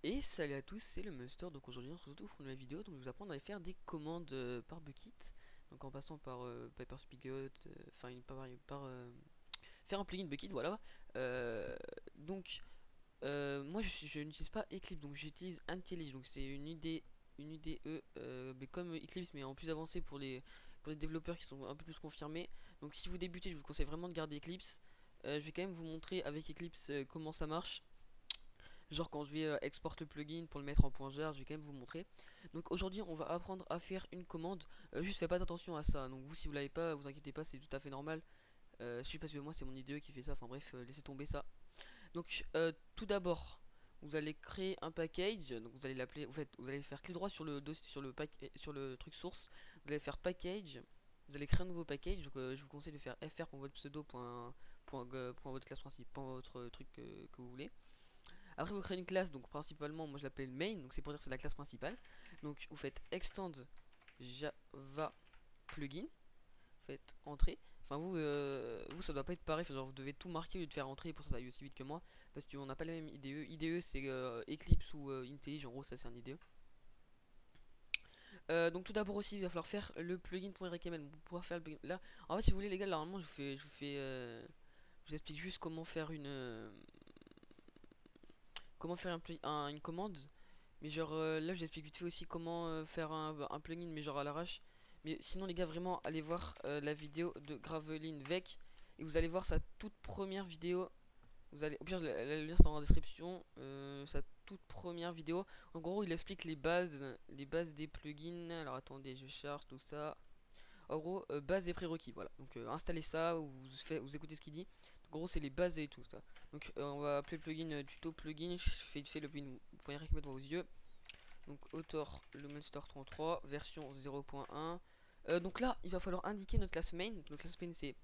Et salut à tous, c'est le Monster. Donc aujourd'hui on se retrouve pour une nouvelle vidéo. Donc je vais vous apprendre à faire des commandes par Bukkit. Donc en passant par Paperspigot, faire un plugin Bukkit, voilà. Euh, donc moi je n'utilise pas Eclipse, donc j'utilise IntelliJ. Donc c'est une IDE mais comme Eclipse mais en plus avancé pour les développeurs qui sont un peu plus confirmés. Donc si vous débutez, je vous conseille vraiment de garder Eclipse. Je vais quand même vous montrer avec Eclipse comment ça marche. Genre quand je vais exporter le plugin pour le mettre en .jar, je vais quand même vous montrer. Donc aujourd'hui on va apprendre à faire une commande. Juste faites pas attention à ça. Donc vous si vous l'avez pas, vous inquiétez pas, c'est tout à fait normal. Je suis pas sûr, moi c'est mon IDE qui fait ça. Enfin bref, laissez tomber ça. Donc tout d'abord, vous allez créer un package. Donc vous allez l'appeler. En fait, vous allez faire clic droit sur le dossier, sur le truc source. Vous allez faire package. Vous allez créer un nouveau package. Donc je vous conseille de faire fr.votre classe principale, votre truc que vous voulez. Après vous créez une classe, donc principalement moi je l'appelle main, donc c'est pour dire que c'est la classe principale. Donc vous faites extend java plugin, vous faites entrée. Enfin vous ça doit pas être pareil, genre vous devez tout marquer au lieu de faire entrer pour ça aille aussi vite que moi. Parce qu'on n'a pas la même IDE. IDE c'est Eclipse ou IntelliJ, en gros ça c'est un IDE. Donc tout d'abord aussi il va falloir faire le plugin.html pour pouvoir faire le plugin. Là en fait si vous voulez les gars, normalement je vous explique juste comment faire une commande. Mais genre là j'explique vite fait aussi comment faire un plugin mais genre à l'arrache. Mais sinon les gars vraiment allez voir la vidéo de Graveline Vec. Et vous allez voir sa toute première vidéo. Vous allez, au pire le lien sera en description. Sa toute première vidéo. En gros il explique les bases des plugins. Alors attendez je charge tout ça. En gros base et prérequis voilà. Donc installez ça, vous écoutez ce qu'il dit. En gros c'est les bases et tout ça. Donc on va appeler le plugin tuto plugin. Je fais vite fait le plugin, vous pouvez mettre devant vos yeux. Donc auteur le Monster 33 version 0.1. Donc là il va falloir indiquer notre classe main. Donc notre classe main c'est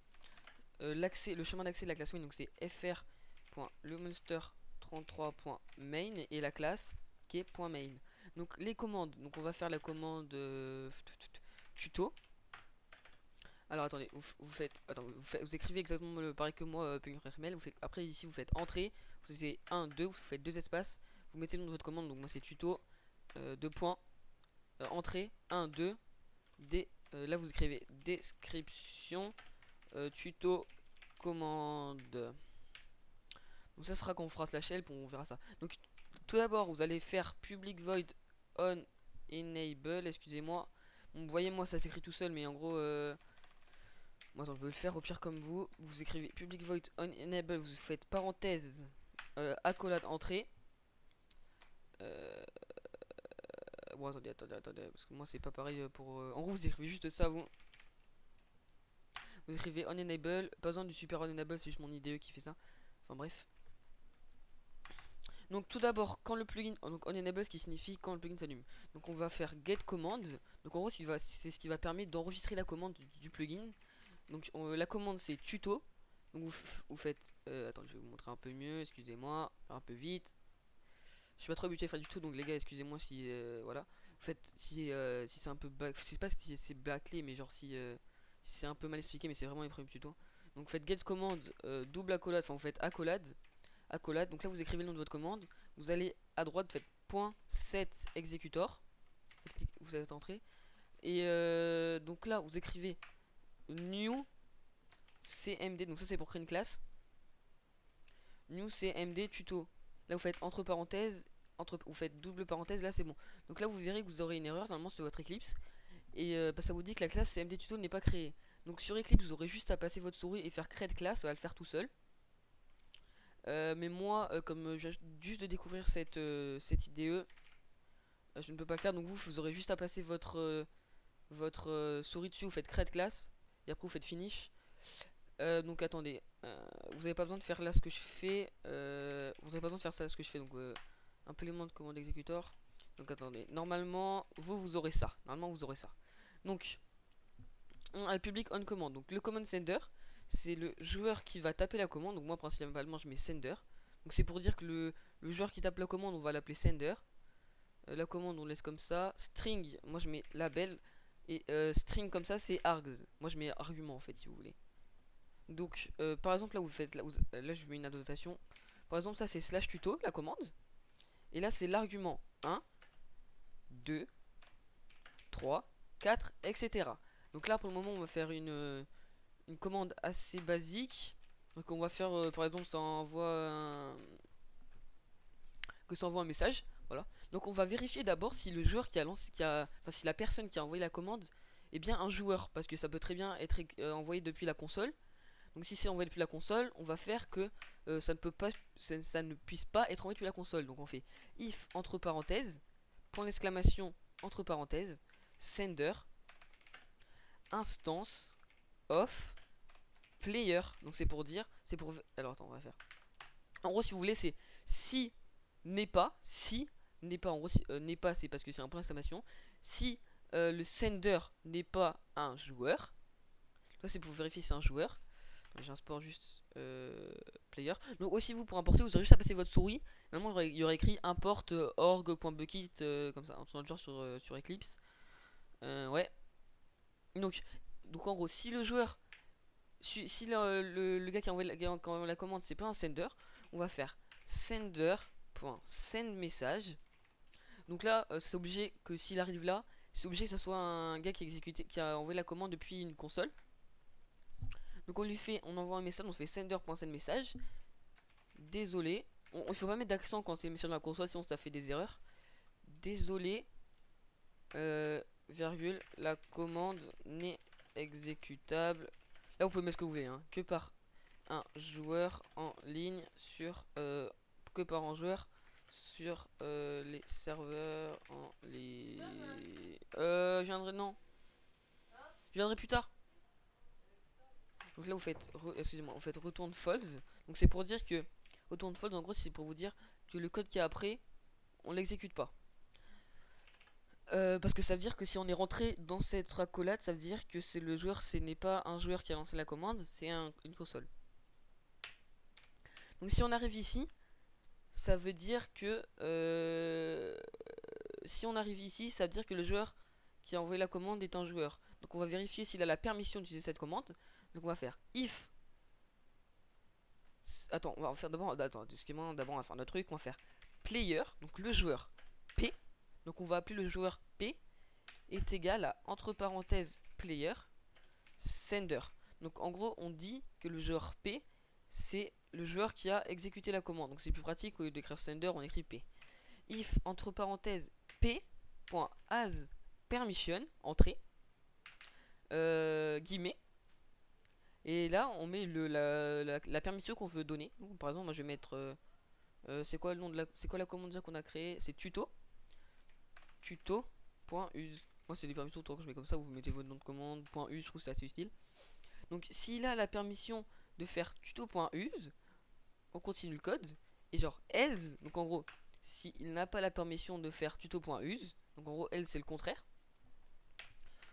le chemin d'accès de la classe main. Donc c'est fr.lemonster33.main et la classe qui est .main. Donc les commandes. Donc on va faire la commande tuto. Alors attendez, vous écrivez exactement le pareil que moi, plugin.html. Après ici vous faites entrée, vous faisiez 1, 2, vous faites deux espaces, vous mettez le nom de votre commande. Donc moi c'est tuto, 2 points, entrée 1 2 là vous écrivez description tuto commande. Donc ça sera quand on fera slash help, on verra ça. Donc tout d'abord vous allez faire public void on enable, excusez-moi. Bon, voyez moi ça s'écrit tout seul mais en gros moi on peut le faire au pire comme vous écrivez public void on enable, vous faites parenthèse accolade entrée. Bon attendez parce que moi c'est pas pareil pour en gros vous écrivez juste ça vous écrivez on enable, pas besoin du super on enable, c'est juste mon IDE qui fait ça. Enfin bref. Donc tout d'abord, quand le plugin, donc on enable, ce qui signifie quand le plugin s'allume. Donc on va faire get command. Donc en gros, c'est ce qui va permettre d'enregistrer la commande du plugin. Donc la commande c'est tuto. Donc vous faites, attends, je vais vous montrer un peu mieux. Excusez-moi, un peu vite. Je suis pas trop habitué à faire du tout, donc les gars, excusez-moi si voilà. En fait, si c'est un peu back, je sais pas si c'est bâclé, mais genre si c'est un peu mal expliqué, mais c'est vraiment les premiers tutos. Donc vous faites get command double accolade, enfin vous faites accolade. Donc là vous écrivez le nom de votre commande. Vous allez à droite, vous faites .set executor. Vous allez entrer. Et donc là vous écrivez new cmd. Donc ça c'est pour créer une classe. New cmd tuto. Là vous faites entre parenthèses. Vous faites double parenthèse, là c'est bon. Donc là vous verrez que vous aurez une erreur normalement sur votre Eclipse. Et ça vous dit que la classe cmd tuto n'est pas créée. Donc sur Eclipse vous aurez juste à passer votre souris et faire create class, ça va le faire tout seul. Mais moi, comme j'ai juste de découvrir cette IDE, je ne peux pas le faire. Donc vous aurez juste à passer votre souris dessus, vous faites create class, et après vous faites finish. Donc attendez, vous n'avez pas besoin de faire là ce que je fais. Vous n'avez pas besoin de faire ça ce que je fais. Donc implément de commande exécutor. Donc attendez, normalement vous aurez ça. Normalement vous aurez ça. Donc on a le public on command. Donc le command sender, c'est le joueur qui va taper la commande. Donc moi principalement je mets sender. Donc c'est pour dire que le joueur qui tape la commande on va l'appeler sender. La commande on laisse comme ça. String, moi je mets label. Et string comme ça c'est args. Moi je mets argument en fait si vous voulez. Donc par exemple là vous faites là je mets une annotation. Par exemple ça c'est slash tuto la commande. Et là c'est l'argument 1, 2, 3, 4, etc. Donc là pour le moment on va faire une commande assez basique. Donc on va faire par exemple que ça envoie un message. Voilà. Donc on va vérifier d'abord si le joueur qui a lancé, enfin si la personne qui a envoyé la commande est bien un joueur, parce que ça peut très bien être envoyé depuis la console. Donc si c'est envoyé depuis la console, on va faire que ça ne peut pas, ça ne puisse pas être envoyé depuis la console. Donc on fait if entre parenthèses, point d'exclamation entre parenthèses, sender, instance of player. Donc c'est pour dire, c'est pour, alors attends, on va faire. En gros si vous voulez c'est si n'est pas, en gros n'est pas c'est parce que c'est un point d'exclamation. Si le sender n'est pas un joueur, là c'est pour vérifier si c'est un joueur. J'ai un sport juste player. Donc aussi vous pour importer, vous aurez juste à passer votre souris. Normalement il y aurait écrit import org.bucket comme ça, en genre sur Eclipse. Ouais. Donc en gros si le joueur, si le gars qui a envoyé la commande c'est pas un sender, on va faire sender.send message. Donc là c'est obligé que s'il arrive là, c'est obligé que ce soit un gars qui a envoyé la commande depuis une console. Donc on envoie un message, on fait sender.send message. Désolé, il faut pas mettre d'accent quand c'est le message dans la console, sinon ça fait des erreurs. Désolé, virgule, la commande n'est exécutable. Là vous pouvez mettre ce que vous voulez, hein, que par un joueur en ligne sur que par un joueur sur les serveurs en ligne. Je viendrai, non, je viendrai plus tard. Donc là vous faites excusez-moi, vous faites return false. Donc c'est pour dire que return false en gros c'est pour vous dire que le code qui est après on l'exécute pas. Parce que ça veut dire que si on est rentré dans cette accolade, ça veut dire que c'est le joueur, ce n'est pas un joueur qui a lancé la commande, c'est une console. Donc si on arrive ici, ça veut dire que si on arrive ici, ça veut dire que le joueur qui a envoyé la commande est un joueur. Donc on va vérifier s'il a la permission d'utiliser cette commande. Donc on va faire if. Attends, on va faire d'abord. Attends, excusez-moi, d'abord on va faire notre truc. On va faire player, donc le joueur P. Donc on va appeler le joueur P est égal à entre parenthèses player sender. Donc en gros on dit que le joueur P c'est le joueur qui a exécuté la commande. Donc c'est plus pratique, au lieu d'écrire sender on écrit P. If entre parenthèses P.as permission entrée guillemets. Et là on met la permission qu'on veut donner. Donc, par exemple moi je vais mettre c'est quoi le nom de la commande déjà qu'on a créée, c'est tuto.use. Moi c'est des permissions que je mets comme ça, vous mettez votre nom de commande .use, je trouve c'est assez utile. Donc s'il a la permission de faire tuto.use, on continue le code. Et genre else, donc en gros s'il n'a pas la permission de faire tuto.use, donc en gros else c'est le contraire,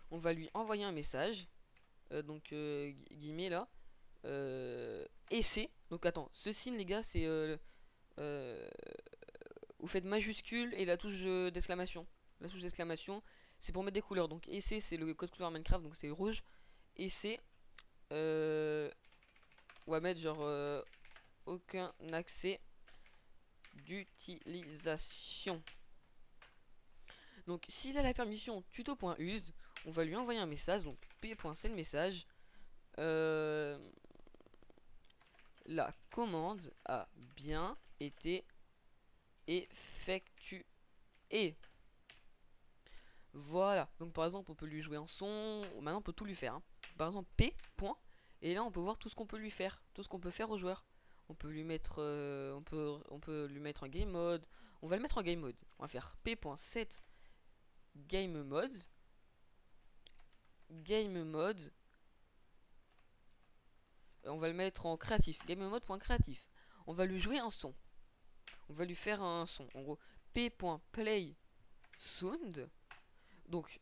on va lui envoyer un message, guillemets là, et donc attends, ce signe les gars c'est vous faites majuscule et la touche d'exclamation. La touche d'exclamation c'est pour mettre des couleurs, donc EC c'est le code couleur Minecraft, donc c'est rouge, et c'est on va mettre genre aucun accès d'utilisation. Donc s'il a la permission tuto.use, on va lui envoyer un message, donc p.send message, la commande a bien été effectuée. Voilà, donc par exemple on peut lui jouer un son, maintenant on peut tout lui faire, hein. Par exemple P. Et là on peut voir tout ce qu'on peut lui faire, tout ce qu'on peut faire au joueur. On peut lui mettre on peut lui mettre un game mode. On va le mettre en game mode. On va faire p.set game mode. Game mode. On va le mettre en créatif. Game mode.créatif. On va lui jouer un son. On va lui faire un son. En gros, p.play sound. Donc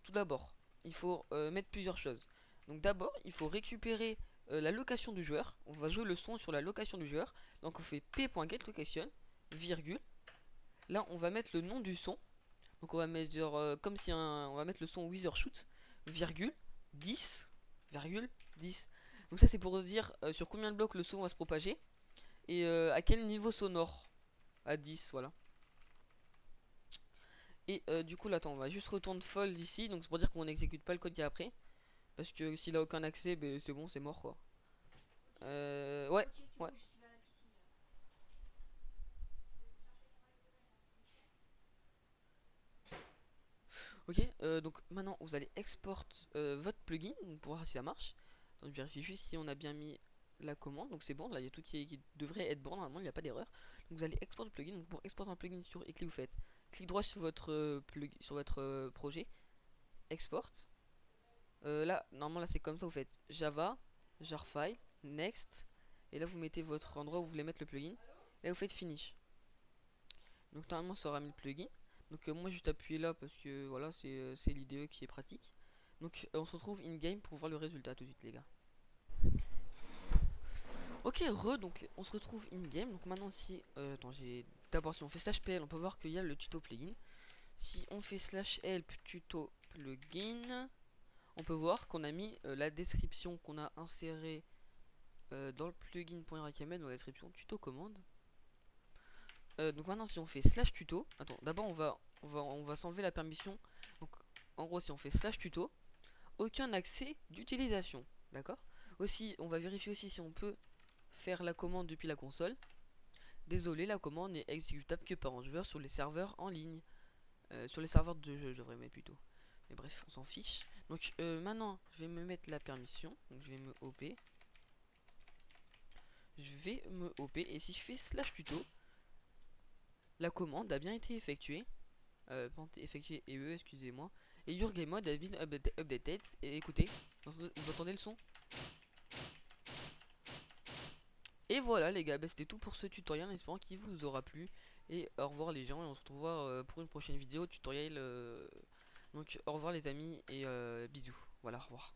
tout d'abord, il faut mettre plusieurs choses. Donc d'abord, il faut récupérer la location du joueur. On va jouer le son sur la location du joueur. Donc on fait p.getLocation, virgule. Là, on va mettre le nom du son. Donc on va mettre genre comme si on va mettre le son Withershoot, virgule 10, virgule 10. Donc ça c'est pour dire sur combien de blocs le son va se propager et à quel niveau sonore. À 10, voilà. Et du coup là attends, on va juste retourner false ici, donc c'est pour dire qu'on n'exécute pas le code qui est après. Parce que s'il a aucun accès, ben, c'est bon, c'est mort quoi. Ouais, ouais. Ok, donc maintenant vous allez export votre plugin pour voir si ça marche. Donc je vérifie juste si on a bien mis la commande, donc c'est bon, là il y a tout qui devrait être bon, normalement il n'y a pas d'erreur. Donc vous allez export le plugin, donc pour exporter un plugin sur Eclipse vous faites clic droit sur votre, sur votre projet, export. Là, normalement là c'est comme ça, vous faites Java, jar file, next, et là vous mettez votre endroit où vous voulez mettre le plugin, et là vous faites finish. Donc normalement ça aura mis le plugin. Donc moi juste appuyer là parce que voilà c'est l'IDE qui est pratique. Donc on se retrouve in game pour voir le résultat tout de suite les gars. Ok donc on se retrouve in game. Donc maintenant si attends j'ai d'abord si on fait slash pl on peut voir qu'il y a le tuto plugin. Si on fait slash help tuto plugin, on peut voir qu'on a mis la description qu'on a insérée dans le plugin.html dans la description tuto commande. Donc maintenant si on fait slash tuto, attends d'abord on va s'enlever la permission. Donc en gros si on fait slash tuto, aucun accès d'utilisation, d'accord. Aussi on va vérifier aussi si on peut faire la commande depuis la console. Désolé, la commande n'est exécutable que par un joueur sur les serveurs en ligne, sur les serveurs de jeu je devrais mettre plutôt, mais bref on s'en fiche. Donc maintenant je vais me mettre la permission, donc je vais me op, et si je fais slash tuto, la commande a bien été effectuée. Effectué excusez-moi. Et your game mode a been updated. Et écoutez, vous entendez le son? Et voilà les gars, bah, c'était tout pour ce tutoriel, en espérant qu'il vous aura plu. Et au revoir les gens, et on se retrouvera pour une prochaine vidéo tutoriel. Donc au revoir les amis, et bisous. Voilà, au revoir.